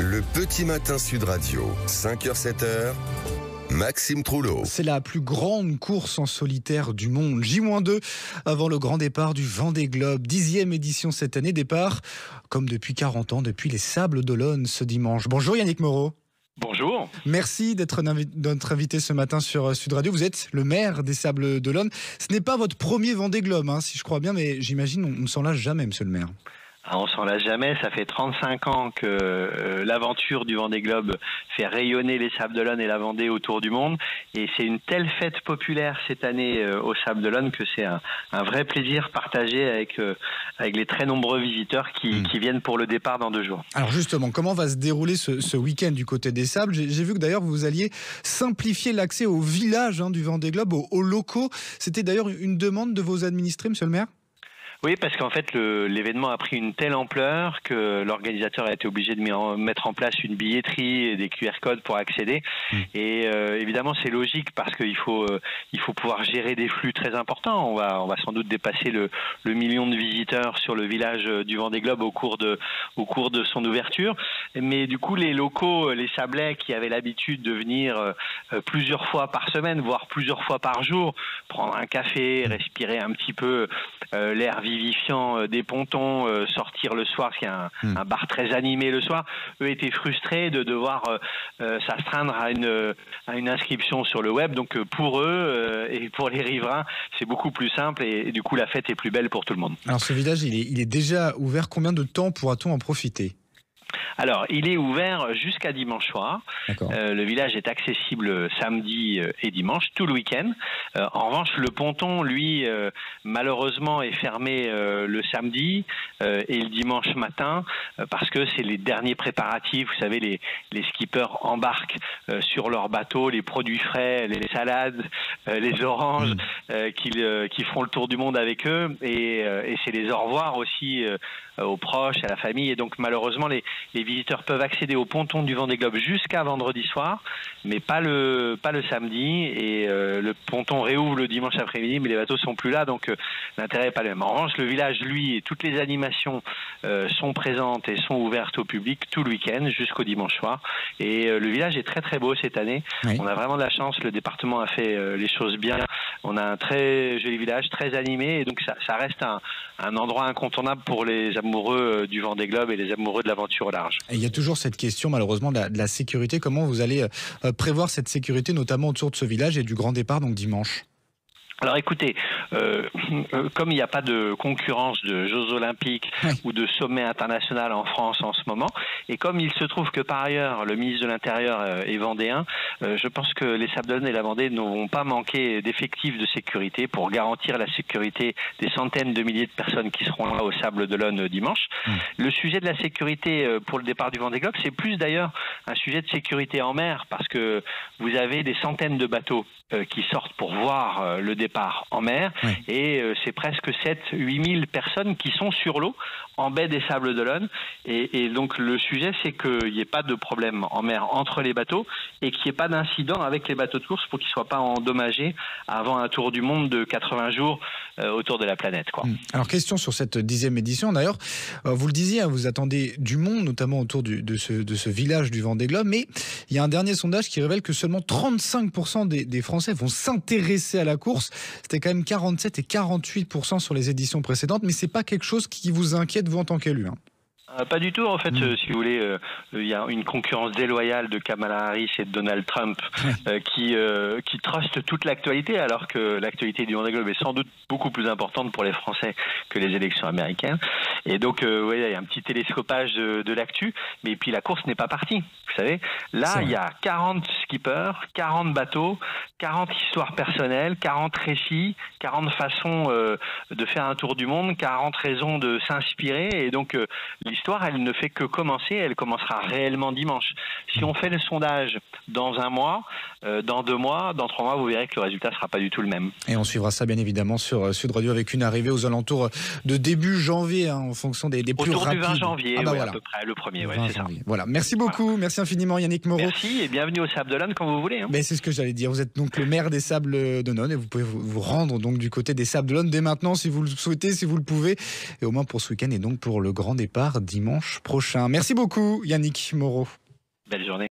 Le petit matin Sud Radio, 5h-7h, Maxime Trouleau. C'est la plus grande course en solitaire du monde. J-2 avant le grand départ du Vendée Globe. 10e édition cette année. Départ, comme depuis 40 ans, depuis les Sables d'Olonne ce dimanche. Bonjour Yannick Moreau. Bonjour. Merci d'être notre invité ce matin sur Sud Radio. Vous êtes le maire des Sables d'Olonne. Ce n'est pas votre premier Vendée Globe, si je crois bien, mais j'imagine on ne s'en lâche jamais, monsieur le maire. On s'en lasse jamais, ça fait 35 ans que l'aventure du Vendée Globe fait rayonner les Sables d'Olonne et la Vendée autour du monde. Et c'est une telle fête populaire cette année aux Sables d'Olonne que c'est un vrai plaisir partagé avec les très nombreux visiteurs qui viennent pour le départ dans 2 jours. Alors justement, comment va se dérouler ce week-end du côté des Sables ? J'ai vu que d'ailleurs vous alliez simplifier l'accès au village du Vendée Globe, aux locaux. C'était d'ailleurs une demande de vos administrés, monsieur le maire ? Oui, parce qu'en fait, l'événement a pris une telle ampleur que l'organisateur a été obligé de mettre en place une billetterie et des QR codes pour accéder. Et évidemment, c'est logique parce qu'il faut pouvoir gérer des flux très importants. On va sans doute dépasser le million de visiteurs sur le village du Vendée Globe au cours de son ouverture. Mais du coup, les locaux, les Sablais qui avaient l'habitude de venir plusieurs fois par semaine, voire plusieurs fois par jour, prendre un café, respirer un petit peu l'air vivifiant des pontons, sortir le soir, parce qu'il y a un bar très animé le soir, eux étaient frustrés de devoir s'astreindre à une inscription sur le web. Donc pour eux et pour les riverains, c'est beaucoup plus simple et du coup la fête est plus belle pour tout le monde. Alors ce village, il est déjà ouvert. Combien de temps pourra-t-on en profiter ? Alors, il est ouvert jusqu'à dimanche soir. Le village est accessible samedi et dimanche, tout le week-end. En revanche, le ponton, lui, malheureusement, est fermé le samedi et le dimanche matin parce que c'est les derniers préparatifs. Vous savez, les skippers embarquent sur leur bateau les produits frais, les salades, les oranges qui font le tour du monde avec eux. Et c'est les au revoir aussi aux proches, à la famille. Et donc, malheureusement, les visiteurs peuvent accéder au ponton du Vendée Globe jusqu'à vendredi soir, mais pas le samedi. Et le ponton réouvre le dimanche après-midi, mais les bateaux sont plus là, donc l'intérêt n'est pas le même. En revanche, le village, lui, et toutes les animations sont présentes et sont ouvertes au public tout le week-end jusqu'au dimanche soir. Et le village est très très beau cette année. Oui. On a vraiment de la chance. Le département a fait les choses bien. On a un très joli village, très animé, et donc ça reste un endroit incontournable pour les amoureux du Vendée Globe et les amoureux de l'aventure au large. Et il y a toujours cette question, malheureusement, de la sécurité. Comment vous allez prévoir cette sécurité, notamment autour de ce village et du grand départ, donc dimanche ? Alors écoutez, comme il n'y a pas de concurrence de Jeux Olympiques ou de sommet international en France en ce moment, et comme il se trouve que par ailleurs le ministre de l'Intérieur est vendéen, je pense que les Sables d'Olonne et la Vendée ne vont pas manquer d'effectifs de sécurité pour garantir la sécurité des centaines de milliers de personnes qui seront là aux Sables d'Olonne dimanche. Le sujet de la sécurité pour le départ du Vendée Globe, c'est plus d'ailleurs un sujet de sécurité en mer, parce que vous avez des centaines de bateaux qui sortent pour voir le départ en mer, et c'est presque 7-8 000 personnes qui sont sur l'eau en baie des Sables d'Olonne, et donc le sujet c'est qu'il n'y ait pas de problème en mer entre les bateaux et qu'il n'y ait pas d'incident avec les bateaux de course pour qu'ils ne soient pas endommagés avant un tour du monde de 80 jours autour de la planète, quoi. Alors question sur cette 10e édition d'ailleurs, vous le disiez, vous attendez du monde notamment autour de ce village du Vendée Globe, mais il y a un dernier sondage qui révèle que seulement 35% des Français vont s'intéresser à la course. C'était quand même 47 et 48% sur les éditions précédentes, mais c'est pas quelque chose qui vous inquiète vous en tant qu'élu, Pas du tout, en fait, si vous voulez, il y a une concurrence déloyale de Kamala Harris et de Donald Trump qui truste toute l'actualité, alors que l'actualité du Vendée Globe est sans doute beaucoup plus importante pour les Français que les élections américaines. Et donc, il y a un petit télescopage de l'actu, mais puis la course n'est pas partie. Vous savez, là, il y a 40 skippers, 40 bateaux, 40 histoires personnelles, 40 récits, 40 façons de faire un tour du monde, 40 raisons de s'inspirer, et donc l'histoire, elle ne fait que commencer, elle commencera réellement dimanche. Si on fait le sondage dans 1 mois, dans 2 mois, dans 3 mois, vous verrez que le résultat ne sera pas du tout le même. Et on suivra ça bien évidemment sur Sud Radio avec une arrivée aux alentours de début janvier, en fonction des plus rapides. Autour du 20 janvier, voilà. à peu près, le 1er, c'est ça. Voilà, merci beaucoup, merci infiniment Yannick Moreau. Merci et bienvenue aux Sables d'Olonne quand vous voulez. Mais c'est ce que j'allais dire, vous êtes donc le maire des Sables d'Olonne et vous pouvez vous rendre donc du côté des Sables d'Olonne dès maintenant si vous le souhaitez, si vous le pouvez, et au moins pour ce week-end et donc pour le grand départ dimanche prochain. Merci beaucoup Yannick Moreau. Belle journée.